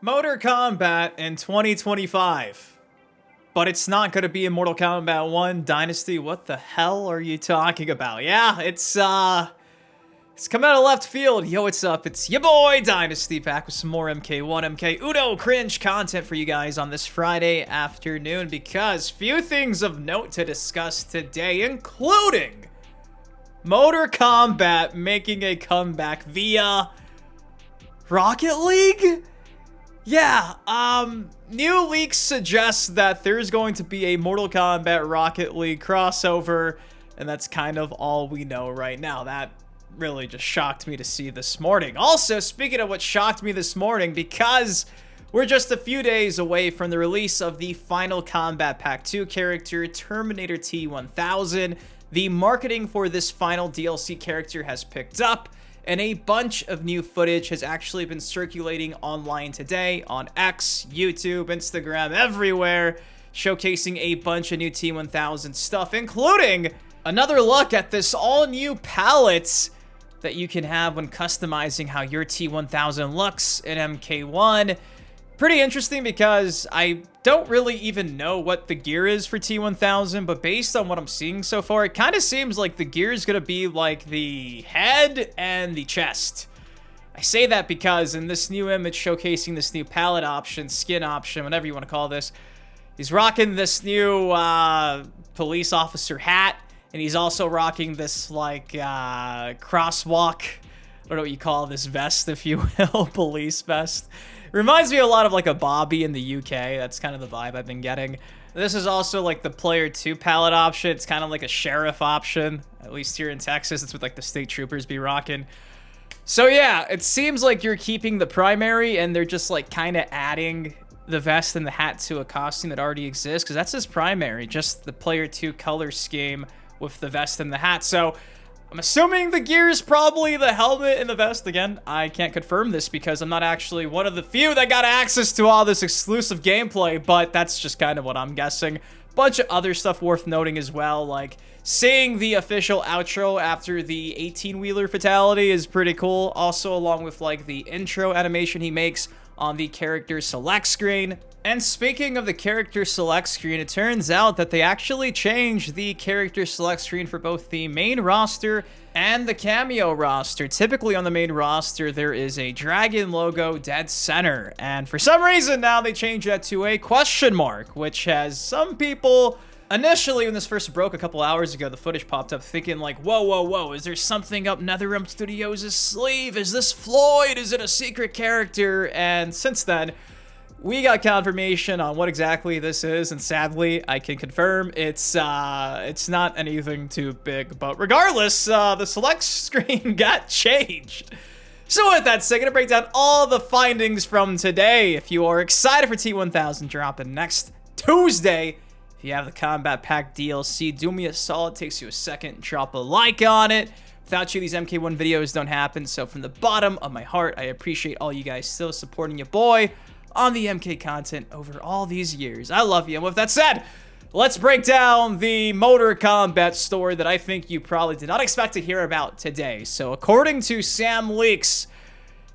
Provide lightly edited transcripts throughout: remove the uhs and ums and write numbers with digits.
Mortal Kombat in 2025. But it's not going to be in Mortal Kombat 1 Dynasty. What the hell are you talking about? Yeah, it's come out of left field. Yo, what's up? It's your boy Dynasty back with some more MK1, MK Uno cringe content for you guys on this Friday afternoon because few things of note to discuss today, including Mortal Kombat making a comeback via Rocket League? Yeah, new leaks suggest that there's going to be a Mortal Kombat Rocket League crossover, and that's kind of all we know right now. That really just shocked me to see this morning. Also, speaking of what shocked me this morning, because we're just a few days away from the release of the final Kombat Pack 2 character, Terminator T-1000, the marketing for this final DLC character has picked up, and a bunch of new footage has actually been circulating online today on X, YouTube, Instagram, everywhere, showcasing a bunch of new T-1000 stuff, including another look at this all-new palette that you can have when customizing how your T-1000 looks in MK1. Pretty interesting because I don't really even know what the gear is for T-1000, but based on what I'm seeing so far, it kind of seems like the gear is going to be like the head and the chest. I say that because in this new image showcasing this new palette option, skin option, whatever you want to call this, he's rocking this new police officer hat, and he's also rocking this like crosswalk, I don't know what you call this vest, if you will, police vest. Reminds me a lot of like a Bobby in the UK. That's kind of the vibe I've been getting. This is also like the player 2 palette option. It's kind of like a sheriff option, at least here in Texas. It's what like the state troopers be rocking. So yeah, it seems like you're keeping the primary and they're just like kind of adding the vest and the hat to a costume that already exists, because that's his primary, just the player 2 color scheme with the vest and the hat. So I'm assuming the gear is probably the helmet and the vest. Again, I can't confirm this because I'm not actually one of the few that got access to all this exclusive gameplay, but that's just kind of what I'm guessing. Bunch of other stuff worth noting as well, like seeing the official outro after the 18-wheeler fatality is pretty cool. Also, along with like the intro animation he makes on the character select screen. And speaking of the character select screen, it turns out that they actually changed the character select screen for both the main roster and the Kameo roster. Typically on the main roster, there is a dragon logo dead center, and for some reason now they changed that to a question mark, which has some people initially, when this first broke a couple hours ago, the footage popped up thinking like, whoa, whoa, whoa, is there something up NetherRealm Studios' sleeve? Is this Floyd? Is it a secret character? And since then, we got confirmation on what exactly this is, and sadly, I can confirm it's not anything too big. But regardless, the select screen got changed. So with that said, I'm gonna break down all the findings from today. If you are excited for T-1000 dropping next Tuesday, if you have the Kombat Pack DLC, do me a solid, takes you a second, drop a like on it. Without you, these MK1 videos don't happen, so from the bottom of my heart, I appreciate all you guys still supporting your boy on the MK content over all these years. I love you. And with that said, let's break down the Mortal Kombat story that I think you probably did not expect to hear about today. So according to Sam Leaks,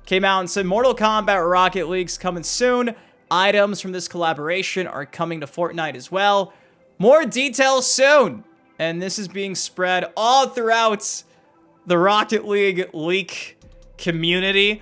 came out and said Mortal Kombat Rocket League's coming soon. Items from this collaboration are coming to Fortnite as well. More details soon. And this is being spread all throughout the Rocket League leak community,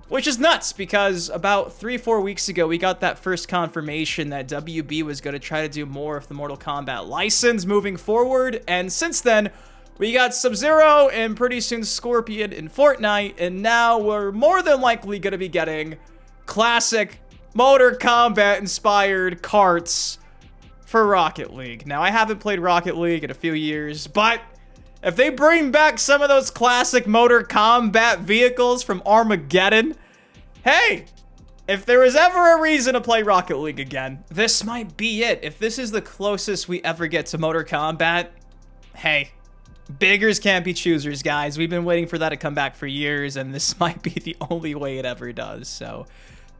which is nuts because about 3-4 weeks ago, we got that first confirmation that WB was going to try to do more of the Mortal Kombat license moving forward. And since then, we got Sub-Zero and pretty soon Scorpion in Fortnite. And now we're more than likely going to be getting classic Mortal Kombat inspired carts for Rocket League. Now, I haven't played Rocket League in a few years, but if they bring back some of those classic Mortal Kombat vehicles from Armageddon, hey, if there was ever a reason to play Rocket League again, this might be it. If this is the closest we ever get to Mortal Kombat, hey, beggars can't be choosers, guys. We've been waiting for that to come back for years, and this might be the only way it ever does. So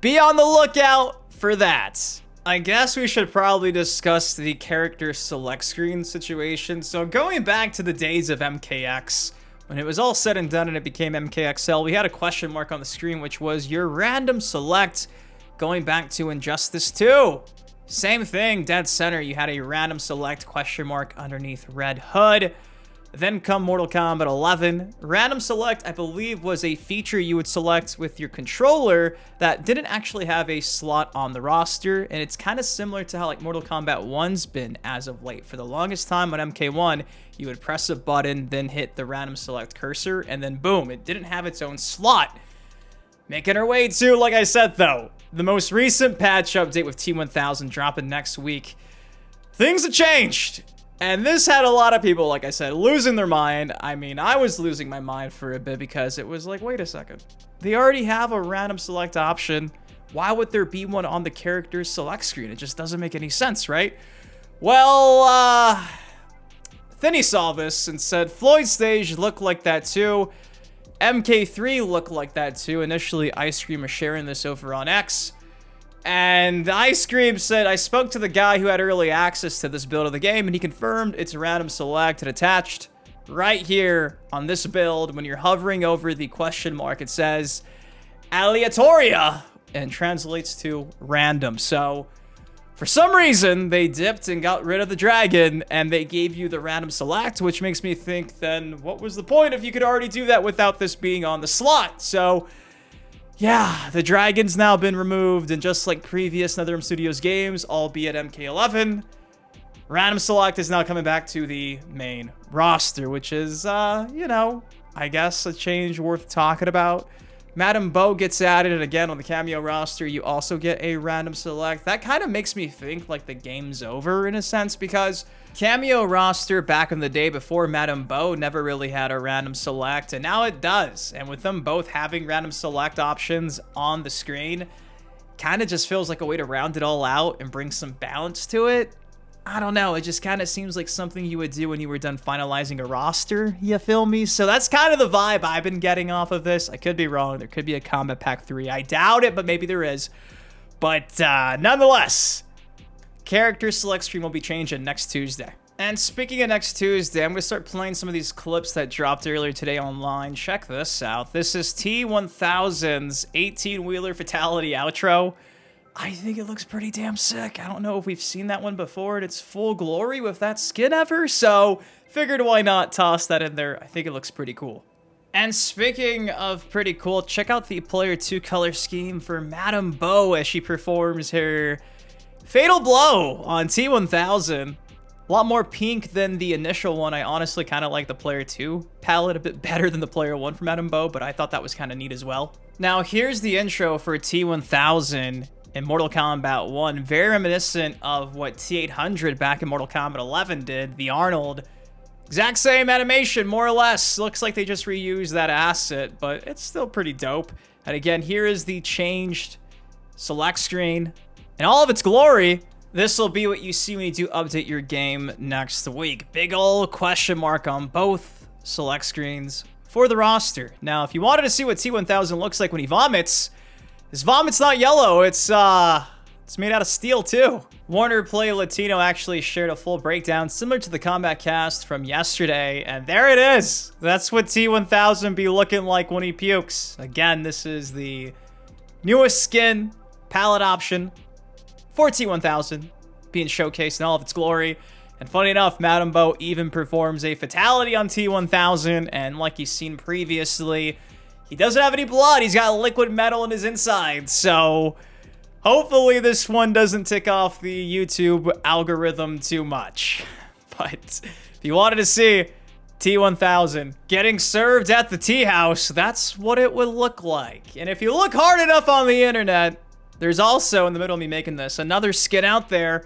be on the lookout for that. I guess we should probably discuss the character select screen situation. So going back to the days of MKX, when it was all said and done and it became MKXL, we had a question mark on the screen, which was your random select going back to Injustice 2. Same thing, dead center, you had a random select question mark underneath Red Hood. Then come Mortal Kombat 11. Random select, I believe, was a feature you would select with your controller that didn't actually have a slot on the roster, and it's kind of similar to how like Mortal Kombat 1's been as of late. For the longest time on MK1, you would press a button, then hit the random select cursor, and then boom, it didn't have its own slot. Making our way to, like I said though, the most recent patch update with T-1000 dropping next week. Things have changed. And this had a lot of people, like I said, losing their mind. I mean, I was losing my mind for a bit because it was like, wait a second. They already have a random select option. Why would there be one on the character's select screen? It just doesn't make any sense, right? Well, Thinny saw this and said, Floyd Stage looked like that too. MK3 looked like that too. Initially, Ice Cream was sharing this over on X. And Ice Cream said, I spoke to the guy who had early access to this build of the game, and he confirmed it's random select and attached right here on this build. When you're hovering over the question mark, it says aleatoria and translates to random. So for some reason, they dipped and got rid of the dragon, and they gave you the random select, which makes me think, then what was the point if you could already do that without this being on the slot? So yeah, the dragon's now been removed, and just like previous NetherRealm Studios games, albeit MK11, random select is now coming back to the main roster, which is, you know, I guess a change worth talking about. Madame Bo gets added, and again, on the Kameo roster, you also get a random select. That kind of makes me think like the game's over in a sense, because Kameo roster back in the day before Madame Bo never really had a random select, and now it does. And with them both having random select options on the screen, kind of just feels like a way to round it all out and bring some balance to it. I don't know, it just kind of seems like something you would do when you were done finalizing a roster, you feel me? So that's kind of the vibe I've been getting off of this. I could be wrong, there could be a Kombat Pack 3. I doubt it, but maybe there is. But nonetheless, character select stream will be changing next Tuesday. And speaking of next Tuesday, I'm going to start playing some of these clips that dropped earlier today online. Check this out. This is T-1000's 18-wheeler fatality outro. I think it looks pretty damn sick. I don't know if we've seen that one before in its full glory with that skin ever, so figured why not toss that in there. I think it looks pretty cool. And speaking of pretty cool, check out the player 2 color scheme for Madame Bo as she performs her fatal blow on T-1000. A lot more pink than the initial one. I honestly kind of like the player 2 palette a bit better than the player 1 for Madame Bo, but I thought that was kind of neat as well. Now here's the intro for T-1000 in Mortal Kombat 1, very reminiscent of what T-800 back in Mortal Kombat 11 did, the Arnold. Exact same animation, more or less. Looks like they just reused that asset, but it's still pretty dope. And again, here is the changed select screen in all of its glory. This will be what you see when you do update your game next week. Big ol' question mark on both select screens for the roster. Now, if you wanted to see what T-1000 looks like when he vomits, his vomit's not yellow, it's made out of steel too. Warner Play Latino actually shared a full breakdown similar to the Combat Cast from yesterday, and there it is. That's what T-1000 be looking like when he pukes. Again, this is the newest skin palette option for T-1000 being showcased in all of its glory. And funny enough, Madame Bo even performs a fatality on T-1000, and like you've seen previously, he doesn't have any blood. He's got liquid metal in his inside. So hopefully this one doesn't tick off the YouTube algorithm too much. But if you wanted to see T-1000 getting served at the tea house, that's what it would look like. And if you look hard enough on the internet, there's also, in the middle of me making this, another skin out there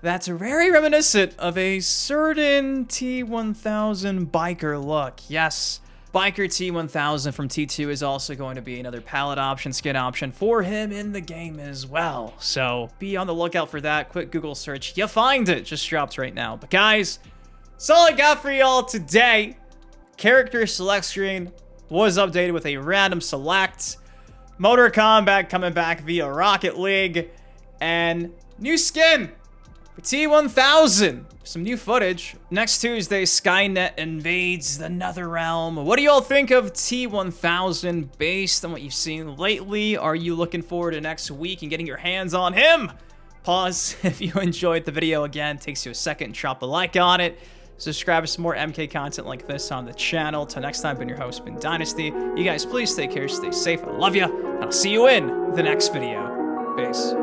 that's very reminiscent of a certain T-1000 biker look. Yes. Biker T-1000 from T2 is also going to be another palette option, skin option for him in the game as well. So be on the lookout for that. Quick Google search. You find it. Just dropped right now. But guys, that's all I got for y'all today. Character select screen was updated with a random select. Mortal Kombat coming back via Rocket League. And new skin For T-1000, some new footage. Next Tuesday, Skynet invades the Netherrealm. What do y'all think of T-1000 based on what you've seen lately? Are you looking forward to next week and getting your hands on him? Pause if you enjoyed the video. Again, takes you a second. Drop a like on it. Subscribe to some more MK content like this on the channel. Till next time, been your host, been Dynasty. You guys, please take care, stay safe. I love you, and I'll see you in the next video. Peace.